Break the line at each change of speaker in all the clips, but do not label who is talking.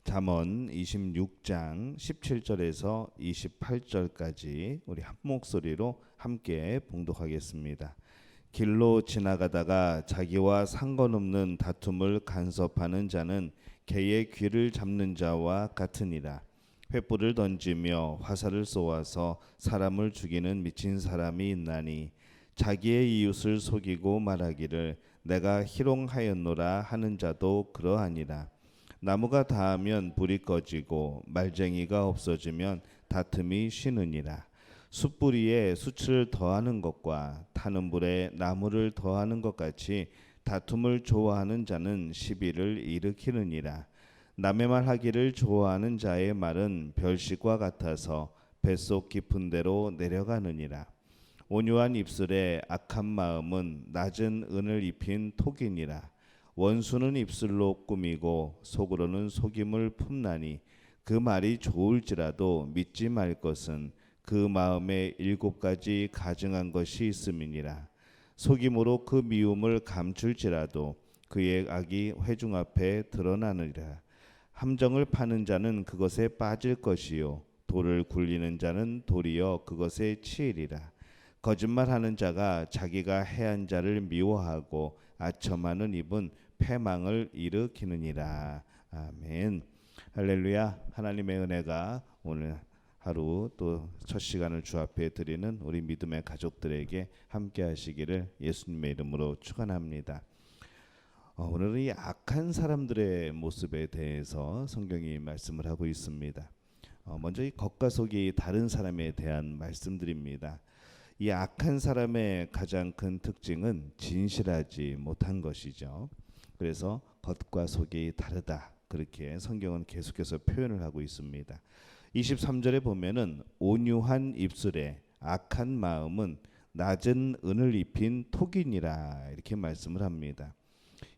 잠언 26장 17절에서 28절까지 우리 한 목소리로 함께 봉독하겠습니다. 길로 지나가다가 자기와 상관없는 다툼을 간섭하는 자는 개의 귀를 잡는 자와 같으니라. 횃불을 던지며 화살을 쏘아서 사람을 죽이는 미친 사람이 있나니 자기의 이웃을 속이고 말하기를 내가 희롱하였노라 하는 자도 그러하니라. 나무가 닿으면 불이 꺼지고 말쟁이가 없어지면 다툼이 쉬느니라. 숯불위에 숯을 더하는 것과 타는 불에 나무를 더하는 것 같이 다툼을 좋아하는 자는 시비를 일으키느니라. 남의 말 하기를 좋아하는 자의 말은 별식과 같아서 뱃속 깊은 데로 내려가느니라. 온유한 입술에 악한 마음은 낮은 은을 입힌 톡이니라. 원수는 입술로 꾸미고 속으로는 속임을 품나니 그 말이 좋을지라도 믿지 말 것은 그 마음에 7가지 가증한 것이 있음이니라. 속임으로 그 미움을 감출지라도 그의 악이 회중 앞에 드러나느니라. 함정을 파는 자는 그것에 빠질 것이요 돌을 굴리는 자는 도리어 그것에 치이리라. 거짓말하는 자가 자기가 해한 자를 미워하고 아첨하는 입은 패망을 일으키느니라. 아멘. 할렐루야. 하나님의 은혜가 오늘 하루 또 첫 시간을 주 앞에 드리는 우리 믿음의 가족들에게 함께 하시기를 예수님의 이름으로 축원합니다. 오늘은 이 악한 사람들의 모습에 대해서 성경이 말씀을 하고 있습니다. 먼저 이 겉과 속이 다른 사람에 대한 말씀드립니다. 이 악한 사람의 가장 큰 특징은 진실하지 못한 것이죠. 그래서 겉과 속이 다르다, 그렇게 성경은 계속해서 표현을 하고 있습니다. 23절에 보면은 온유한 입술에 악한 마음은 낮은 은을 입힌 톡이니라, 이렇게 말씀을 합니다.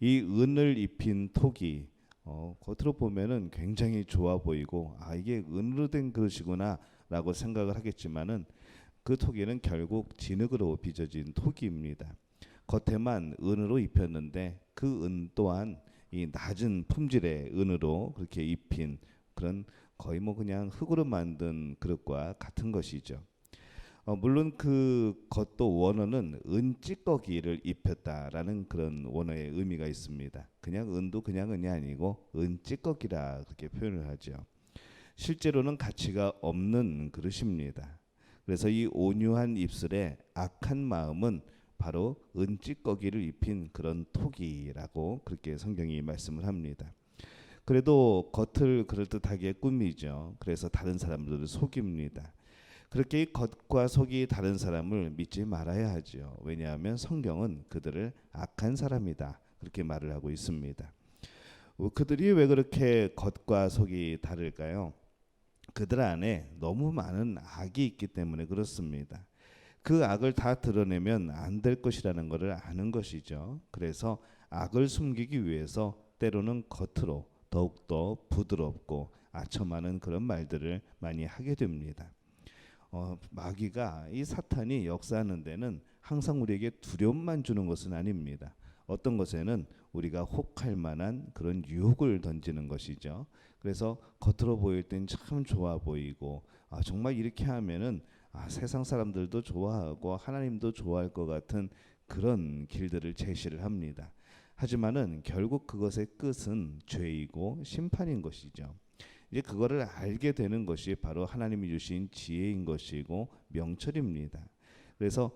이 은을 입힌 톡이 겉으로 보면은 굉장히 좋아 보이고 이게 은으로 된 그릇이구나 라고 생각을 하겠지만은 그 토기는 결국 진흙으로 빚어진 토기입니다. 겉에만 은으로 입혔는데 그 은 또한 이 낮은 품질의 은으로 그렇게 입힌 그런 거의 그냥 흙으로 만든 그릇과 같은 것이죠. 물론 그 겉도 원어는 은 찌꺼기를 입혔다라는 그런 원어의 의미가 있습니다. 그냥 은도 그냥 은이 아니고 은 찌꺼기라 그렇게 표현을 하죠. 실제로는 가치가 없는 그릇입니다. 그래서 이 온유한 입술에 악한 마음은 바로 은찌꺼기를 입힌 그런 톡이라고 그렇게 성경이 말씀을 합니다. 그래도 겉을 그럴듯하게 꾸미죠. 그래서 다른 사람들을 속입니다. 그렇게 겉과 속이 다른 사람을 믿지 말아야 하죠. 왜냐하면 성경은 그들을 악한 사람이다, 그렇게 말을 하고 있습니다. 그들이 왜 그렇게 겉과 속이 다를까요? 그들 안에 너무 많은 악이 있기 때문에 그렇습니다. 그 악을 다 드러내면 안 될 것이라는 것을 아는 것이죠. 그래서 악을 숨기기 위해서 때로는 겉으로 더욱더 부드럽고 아첨하는 그런 말들을 많이 하게 됩니다. 마귀가, 이 사탄이 역사하는 데는 항상 우리에게 두려움만 주는 것은 아닙니다. 어떤 것에는 우리가 혹할 만한 그런 유혹을 던지는 것이죠. 그래서 겉으로 보일 땐 참 좋아 보이고 정말 이렇게 하면은 세상 사람들도 좋아하고 하나님도 좋아할 것 같은 그런 길들을 제시를 합니다. 하지만은 결국 그것의 끝은 죄이고 심판인 것이죠. 이제 그거를 알게 되는 것이 바로 하나님이 주신 지혜인 것이고 명철입니다. 그래서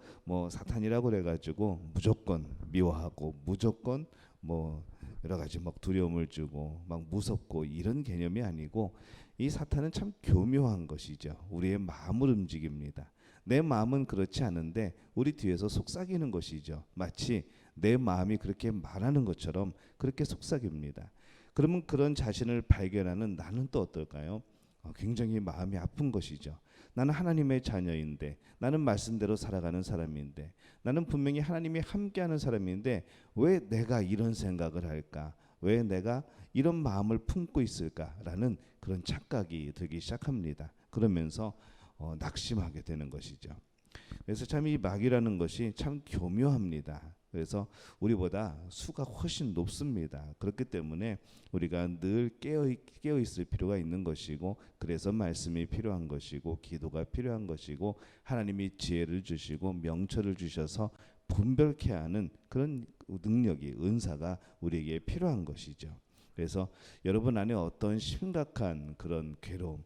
사탄이라고 그래가지고 무조건 미워하고 무조건 여러 가지 두려움을 주고 무섭고 이런 개념이 아니고, 이 사탄은 참 교묘한 것이죠. 우리의 마음을 움직입니다. 내 마음은 그렇지 않은데 우리 뒤에서 속삭이는 것이죠. 마치 내 마음이 그렇게 말하는 것처럼 그렇게 속삭입니다. 그러면 그런 자신을 발견하는 나는 또 어떨까요? 굉장히 마음이 아픈 것이죠. 나는 하나님의 자녀인데, 나는 말씀대로 살아가는 사람인데, 나는 분명히 하나님이 함께하는 사람인데 왜 내가 이런 생각을 할까? 왜 내가 이런 마음을 품고 있을까라는 그런 착각이 들기 시작합니다. 그러면서 낙심하게 되는 것이죠. 그래서 참 이 마귀라는 것이 참 교묘합니다. 그래서 우리보다 수가 훨씬 높습니다. 그렇기 때문에 우리가 늘 깨어 있을 필요가 있는 것이고, 그래서 말씀이 필요한 것이고, 기도가 필요한 것이고, 하나님이 지혜를 주시고 명철을 주셔서 분별케 하는 그런 능력이, 은사가 우리에게 필요한 것이죠. 그래서 여러분 안에 어떤 심각한 그런 괴로움,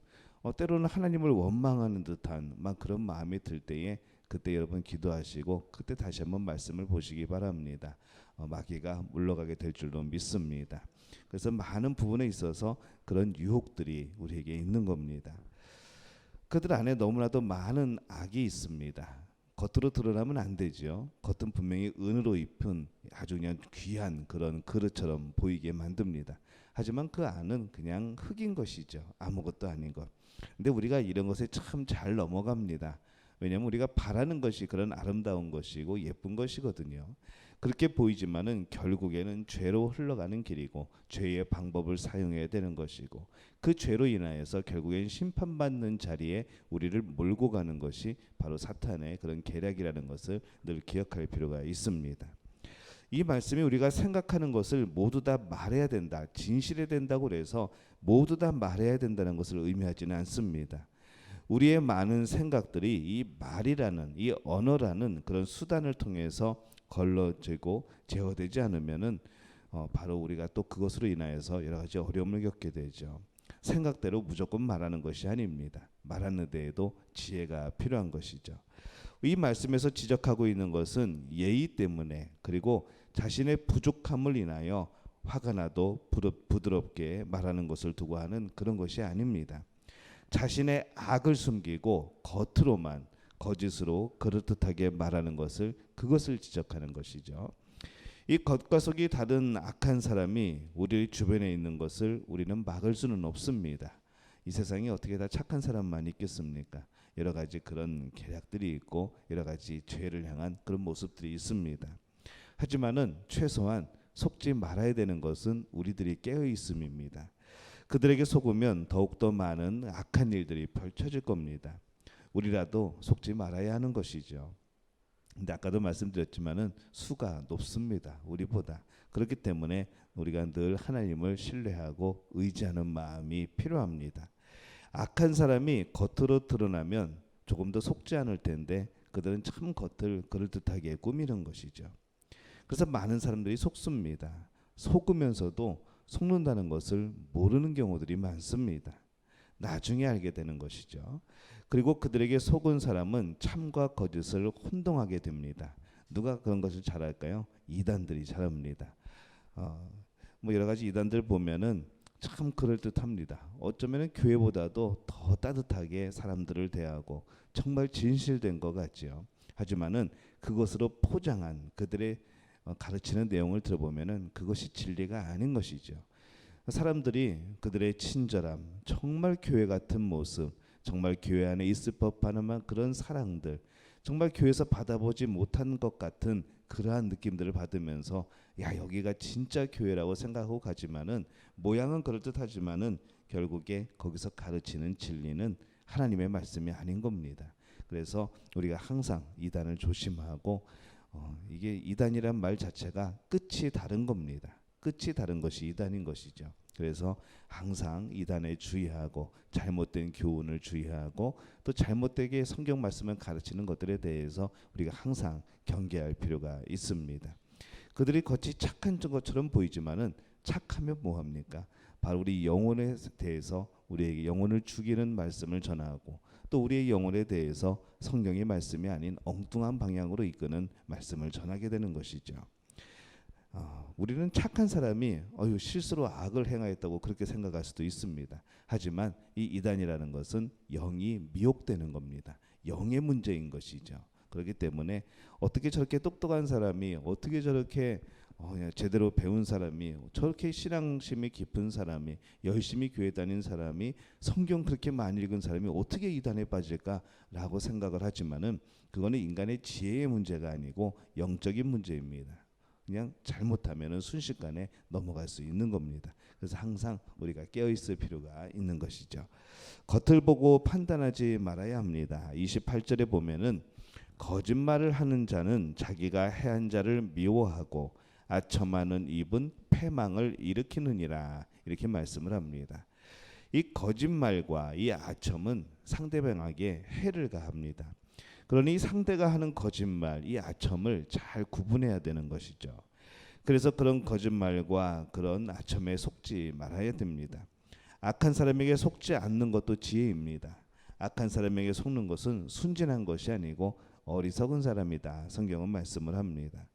때로는 하나님을 원망하는 듯한 막 그런 마음이 들 때에, 그때 여러분 기도하시고 그때 다시 한번 말씀을 보시기 바랍니다. 마귀가 물러가게 될 줄로 믿습니다. 그래서 많은 부분에 있어서 그런 유혹들이 우리에게 있는 겁니다. 그들 안에 너무나도 많은 악이 있습니다. 겉으로 드러나면 안 되죠. 겉은 분명히 은으로 입힌 아주 그냥 귀한 그런 그릇처럼 보이게 만듭니다. 하지만 그 안은 그냥 흙인 것이죠. 아무것도 아닌 것. 근데 우리가 이런 것에 참 잘 넘어갑니다. 왜냐하면 우리가 바라는 것이 그런 아름다운 것이고 예쁜 것이거든요. 그렇게 보이지만은 결국에는 죄로 흘러가는 길이고, 죄의 방법을 사용해야 되는 것이고, 그 죄로 인하여서 결국엔 심판받는 자리에 우리를 몰고 가는 것이 바로 사탄의 그런 계략이라는 것을 늘 기억할 필요가 있습니다. 이 말씀이 우리가 생각하는 것을 모두 다 말해야 된다, 진실해야 된다고 해서 모두 다 말해야 된다는 것을 의미하지는 않습니다. 우리의 많은 생각들이 이 말이라는, 이 언어라는 그런 수단을 통해서 걸러지고 제어되지 않으면은 바로 우리가 또 그것으로 인하여서 여러 가지 어려움을 겪게 되죠. 생각대로 무조건 말하는 것이 아닙니다. 말하는 데에도 지혜가 필요한 것이죠. 이 말씀에서 지적하고 있는 것은 예의 때문에, 그리고 자신의 부족함을 인하여 화가 나도 부드럽게 말하는 것을 두고 하는 그런 것이 아닙니다. 자신의 악을 숨기고 겉으로만 거짓으로 그럴듯하게 말하는 것을, 그것을 지적하는 것이죠. 이 겉과 속이 다른 악한 사람이 우리 주변에 있는 것을 우리는 막을 수는 없습니다. 이 세상에 어떻게 다 착한 사람만 있겠습니까? 여러 가지 그런 계략들이 있고 여러 가지 죄를 향한 그런 모습들이 있습니다. 하지만은 최소한 속지 말아야 되는 것은 우리들이 깨어 있음입니다. 그들에게 속으면 더욱더 많은 악한 일들이 펼쳐질 겁니다. 우리라도 속지 말아야 하는 것이죠. 근데 아까도 말씀드렸지만은 수가 높습니다. 우리보다. 그렇기 때문에 우리가 늘 하나님을 신뢰하고 의지하는 마음이 필요합니다. 악한 사람이 겉으로 드러나면 조금 더 속지 않을 텐데, 그들은 참 겉을 그럴듯하게 꾸미는 것이죠. 그래서 많은 사람들이 속습니다. 속으면서도 속는다는 것을 모르는 경우들이 많습니다. 나중에 알게 되는 것이죠. 그리고 그들에게 속은 사람은 참과 거짓을 혼동하게 됩니다. 누가 그런 것을 잘할까요? 이단들이 잘합니다. 뭐 여러 가지 이단들 보면은 참 그럴듯합니다. 어쩌면 교회보다도 더 따뜻하게 사람들을 대하고 정말 진실된 것 같지요. 하지만은 그것으로 포장한 그들의 가르치는 내용을 들어보면은 그것이 진리가 아닌 것이죠. 사람들이 그들의 친절함, 정말 교회 같은 모습, 정말 교회 안에 있을 법한 그런 사랑들, 정말 교회에서 받아보지 못한 것 같은 그러한 느낌들을 받으면서 야, 여기가 진짜 교회라고 생각하고 가지만은, 모양은 그럴듯하지만은 결국에 거기서 가르치는 진리는 하나님의 말씀이 아닌 겁니다. 그래서 우리가 항상 이단을 조심하고, 이게 이단이란 말 자체가 끝이 다른 겁니다. 끝이 다른 것이 이단인 것이죠. 그래서 항상 이단에 주의하고 잘못된 교훈을 주의하고 또 잘못되게 성경 말씀을 가르치는 것들에 대해서 우리가 항상 경계할 필요가 있습니다. 그들이 겉이 착한 것처럼 보이지만은 착하면 뭐합니까? 바로 우리 영혼에 대해서 우리에게 영혼을 죽이는 말씀을 전하고, 또 우리의 영혼에 대해서 성경의 말씀이 아닌 엉뚱한 방향으로 이끄는 말씀을 전하게 되는 것이죠. 우리는 착한 사람이 실수로 악을 행하였다고 그렇게 생각할 수도 있습니다. 하지만 이 이단이라는 것은 영이 미혹되는 겁니다. 영의 문제인 것이죠. 그렇기 때문에 어떻게 저렇게 똑똑한 사람이, 어떻게 저렇게 제대로 배운 사람이, 저렇게 신앙심이 깊은 사람이, 열심히 교회 다닌 사람이, 성경 그렇게 많이 읽은 사람이 어떻게 이단에 빠질까라고 생각을 하지만은 그거는 인간의 지혜의 문제가 아니고 영적인 문제입니다. 그냥 잘못하면은 순식간에 넘어갈 수 있는 겁니다. 그래서 항상 우리가 깨어 있을 필요가 있는 것이죠. 겉을 보고 판단하지 말아야 합니다. 28절에 보면은 거짓말을 하는 자는 자기가 해한 자를 미워하고 아첨하는 입은 패망을 일으키느니라. 이렇게 말씀을 합니다. 이 거짓말과 이 아첨은 상대방에게 해를 가합니다. 그러니 상대가 하는 거짓말, 이 아첨을 잘 구분해야 되는 것이죠. 그래서 그런 거짓말과 그런 아첨에 속지 말아야 됩니다. 악한 사람에게 속지 않는 것도 지혜입니다. 악한 사람에게 속는 것은 순진한 것이 아니고 어리석은 사람이다. 성경은 말씀을 합니다.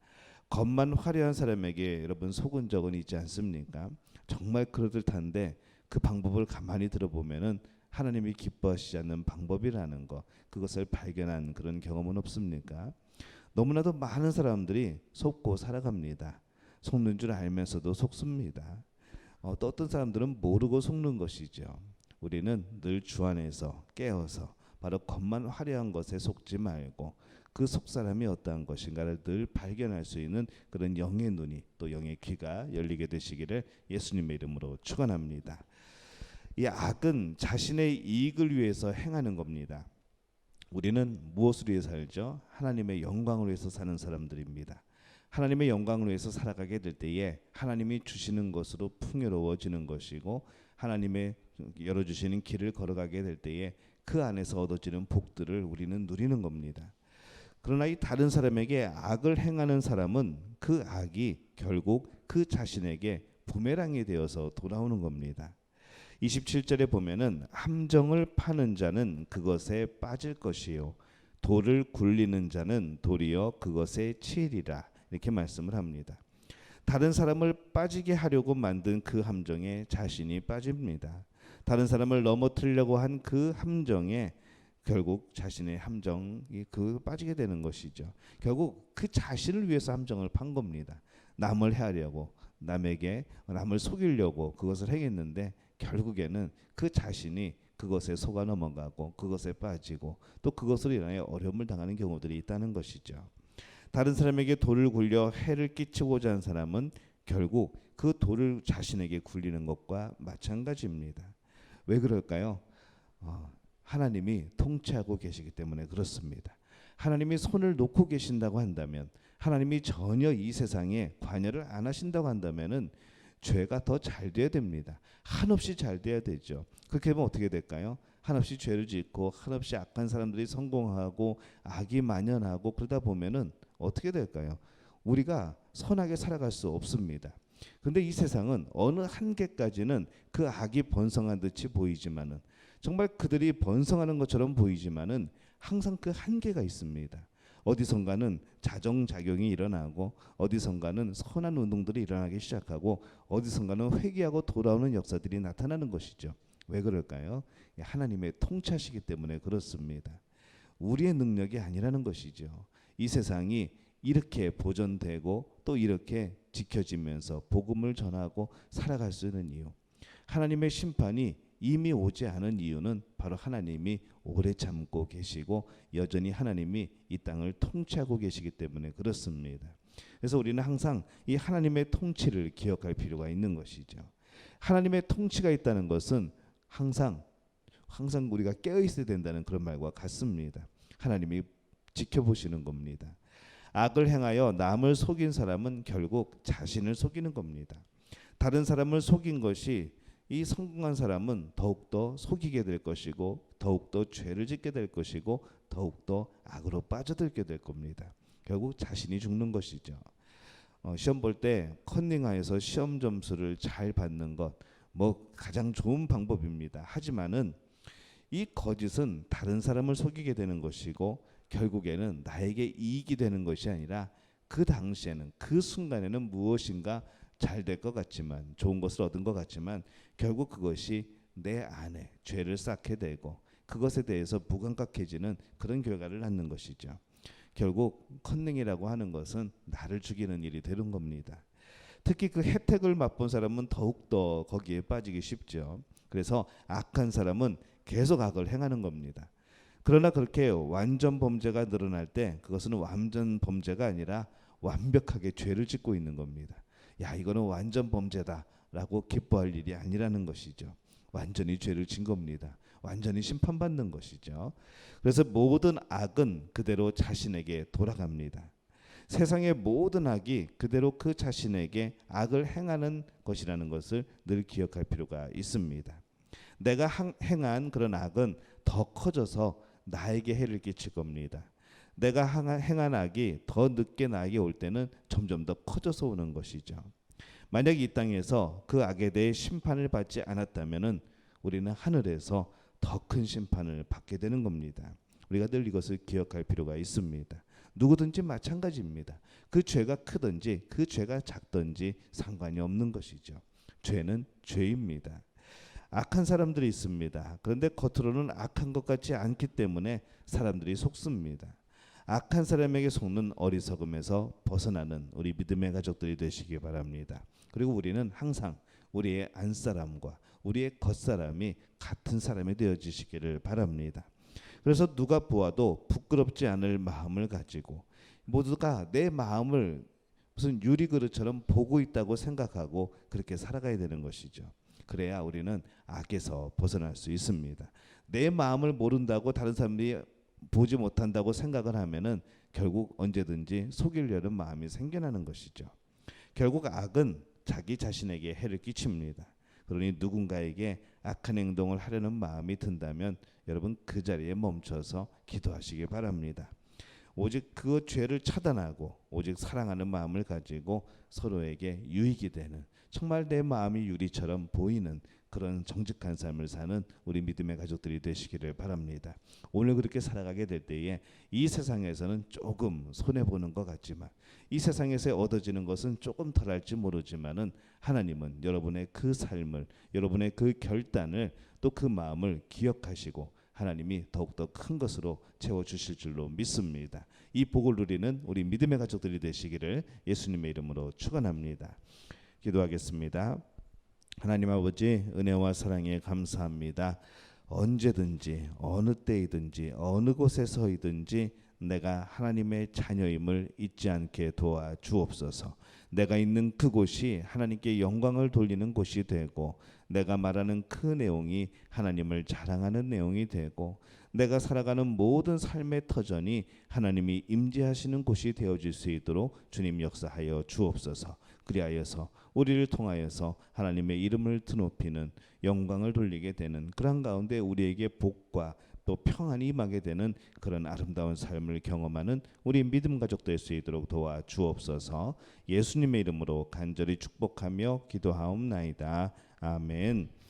겉만 화려한 사람에게 여러분 속은 적은 있지 않습니까? 정말 그럴듯한데 그 방법을 가만히 들어보면은 하나님이 기뻐하시지 않는 방법이라는 것, 그것을 발견한 그런 경험은 없습니까? 너무나도 많은 사람들이 속고 살아갑니다. 속는 줄 알면서도 속습니다. 또 어떤 사람들은 모르고 속는 것이죠. 우리는 늘 주 안에서 깨어서 바로 겉만 화려한 것에 속지 말고 그 속 사람이 어떠한 것인가를 늘 발견할 수 있는 그런 영의 눈이 또 영의 귀가 열리게 되시기를 예수님의 이름으로 축원합니다. 이 악은 자신의 이익을 위해서 행하는 겁니다. 우리는 무엇을 위해 살죠? 하나님의 영광을 위해서 사는 사람들입니다. 하나님의 영광을 위해서 살아가게 될 때에 하나님이 주시는 것으로 풍요로워지는 것이고 하나님의 열어주시는 길을 걸어가게 될 때에 그 안에서 얻어지는 복들을 우리는 누리는 겁니다. 그러나 이 다른 사람에게 악을 행하는 사람은 그 악이 결국 그 자신에게 부메랑이 되어서 돌아오는 겁니다. 27절에 보면은 함정을 파는 자는 그것에 빠질 것이요 돌을 굴리는 자는 도리어 그것에 치이리라. 이렇게 말씀을 합니다. 다른 사람을 빠지게 하려고 만든 그 함정에 자신이 빠집니다. 다른 사람을 넘어뜨리려고 한 그 함정에 결국 자신의 함정이 빠지게 되는 것이죠. 결국 그 자신을 위해서 함정을 판 겁니다. 남을 해하려고 남을 속이려고 그것을 행했는데 결국에는 그 자신이 그것에 속아 넘어가고 그것에 빠지고 또 그것으로 인하여 어려움을 당하는 경우들이 있다는 것이죠. 다른 사람에게 돌을 굴려 해를 끼치고자 하는 사람은 결국 그 돌을 자신에게 굴리는 것과 마찬가지입니다. 왜 그럴까요? 하나님이 통치하고 계시기 때문에 그렇습니다. 하나님이 손을 놓고 계신다고 한다면, 하나님이 전혀 이 세상에 관여를 안 하신다고 한다면은 죄가 더 잘 돼야 됩니다. 한없이 잘 돼야 되죠. 그렇게 하면 어떻게 될까요? 한없이 죄를 짓고 한없이 악한 사람들이 성공하고 악이 만연하고 그러다 보면은 어떻게 될까요? 우리가 선하게 살아갈 수 없습니다. 그런데 이 세상은 어느 한계까지는 그 악이 번성한 듯이 보이지만은 정말 그들이 번성하는 것처럼 보이지만은 항상 그 한계가 있습니다. 어디선가는 자정작용이 일어나고 어디선가는 선한 운동들이 일어나기 시작하고 어디선가는 회개하고 돌아오는 역사들이 나타나는 것이죠. 왜 그럴까요? 하나님의 통치하시기 때문에 그렇습니다. 우리의 능력이 아니라는 것이죠. 이 세상이 이렇게 보존되고 또 이렇게 지켜지면서 복음을 전하고 살아갈 수 있는 이유, 하나님의 심판이 이미 오지 않은 이유는 바로 하나님이 오래 참고 계시고 여전히 하나님이 이 땅을 통치하고 계시기 때문에 그렇습니다. 그래서 우리는 항상 이 하나님의 통치를 기억할 필요가 있는 것이죠. 하나님의 통치가 있다는 것은 항상 우리가 깨어 있어야 된다는 그런 말과 같습니다. 하나님이 지켜보시는 겁니다. 악을 행하여 남을 속인 사람은 결국 자신을 속이는 겁니다. 다른 사람을 속인 것이 이 성공한 사람은 더욱더 속이게 될 것이고 더욱더 죄를 짓게 될 것이고 더욱더 악으로 빠져들게 될 겁니다. 결국 자신이 죽는 것이죠. 시험 볼 때 컨닝하여서 시험 점수를 잘 받는 것 가장 좋은 방법입니다. 하지만은 이 거짓은 다른 사람을 속이게 되는 것이고 결국에는 나에게 이익이 되는 것이 아니라 그 당시에는 그 순간에는 무엇인가 잘 될 것 같지만 좋은 것을 얻은 것 같지만 결국 그것이 내 안에 죄를 쌓게 되고 그것에 대해서 무감각해지는 그런 결과를 낳는 것이죠. 결국 컨닝이라고 하는 것은 나를 죽이는 일이 되는 겁니다. 특히 그 혜택을 맛본 사람은 더욱더 거기에 빠지기 쉽죠. 그래서 악한 사람은 계속 악을 행하는 겁니다. 그러나 그렇게 완전 범죄가 늘어날 때 그것은 완전 범죄가 아니라 완벽하게 죄를 짓고 있는 겁니다. 야, 이거는 완전 범죄다라고 기뻐할 일이 아니라는 것이죠. 완전히 죄를 진 겁니다. 완전히 심판받는 것이죠. 그래서 모든 악은 그대로 자신에게 돌아갑니다. 세상의 모든 악이 그대로 그 자신에게 악을 행하는 것이라는 것을 늘 기억할 필요가 있습니다. 내가 행한 그런 악은 더 커져서 나에게 해를 끼칠 겁니다. 내가 행한 악이 더 늦게 나에게 올 때는 점점 더 커져서 오는 것이죠. 만약 이 땅에서 그 악에 대해 심판을 받지 않았다면은 우리는 하늘에서 더 큰 심판을 받게 되는 겁니다. 우리가 늘 이것을 기억할 필요가 있습니다. 누구든지 마찬가지입니다. 그 죄가 크든지 그 죄가 작든지 상관이 없는 것이죠. 죄는 죄입니다. 악한 사람들이 있습니다. 그런데 겉으로는 악한 것 같지 않기 때문에 사람들이 속습니다. 악한 사람에게 속는 어리석음에서 벗어나는 우리 믿음의 가족들이 되시기 바랍니다. 그리고 우리는 항상 우리의 안사람과 우리의 겉사람이 같은 사람이 되어지시기를 바랍니다. 그래서 누가 보아도 부끄럽지 않을 마음을 가지고 모두가 내 마음을 무슨 유리그릇처럼 보고 있다고 생각하고 그렇게 살아가야 되는 것이죠. 그래야 우리는 악에서 벗어날 수 있습니다. 내 마음을 모른다고 다른 사람들이 보지 못한다고 생각을 하면은 결국 언제든지 속이려는 마음이 생겨나는 것이죠. 결국 악은 자기 자신에게 해를 끼칩니다. 그러니 누군가에게 악한 행동을 하려는 마음이 든다면 여러분 그 자리에 멈춰서 기도하시기 바랍니다. 오직 그 죄를 차단하고 오직 사랑하는 마음을 가지고 서로에게 유익이 되는, 정말 내 마음이 유리처럼 보이는 그런 정직한 삶을 사는 우리 믿음의 가족들이 되시기를 바랍니다. 오늘 그렇게 살아가게 될 때에 이 세상에서는 조금 손해보는 것 같지만, 이 세상에서 얻어지는 것은 조금 덜할지 모르지만은 하나님은 여러분의 그 삶을, 여러분의 그 결단을, 또 그 마음을 기억하시고 하나님이 더욱더 큰 것으로 채워주실 줄로 믿습니다. 이 복을 누리는 우리 믿음의 가족들이 되시기를 예수님의 이름으로 축원합니다. 기도하겠습니다. 하나님 아버지, 은혜와 사랑에 감사합니다. 언제든지 어느 때이든지 어느 곳에서이든지 내가 하나님의 자녀임을 잊지 않게 도와 주옵소서. 내가 있는 그곳이 하나님께 영광을 돌리는 곳이 되고, 내가 말하는 그 내용이 하나님을 자랑하는 내용이 되고, 내가 살아가는 모든 삶의 터전이 하나님이 임재하시는 곳이 되어질 수 있도록 주님 역사하여 주옵소서. 그리하여서 우리를 통하여서 하나님의 이름을 드높이는, 영광을 돌리게 되는 그런 가운데 우리에게 복과 또 평안이 임하게 되는 그런 아름다운 삶을 경험하는 우리 믿음 가족 될 수 있도록 도와 주옵소서. 예수님의 이름으로 간절히 축복하며 기도하옵나이다. 아멘.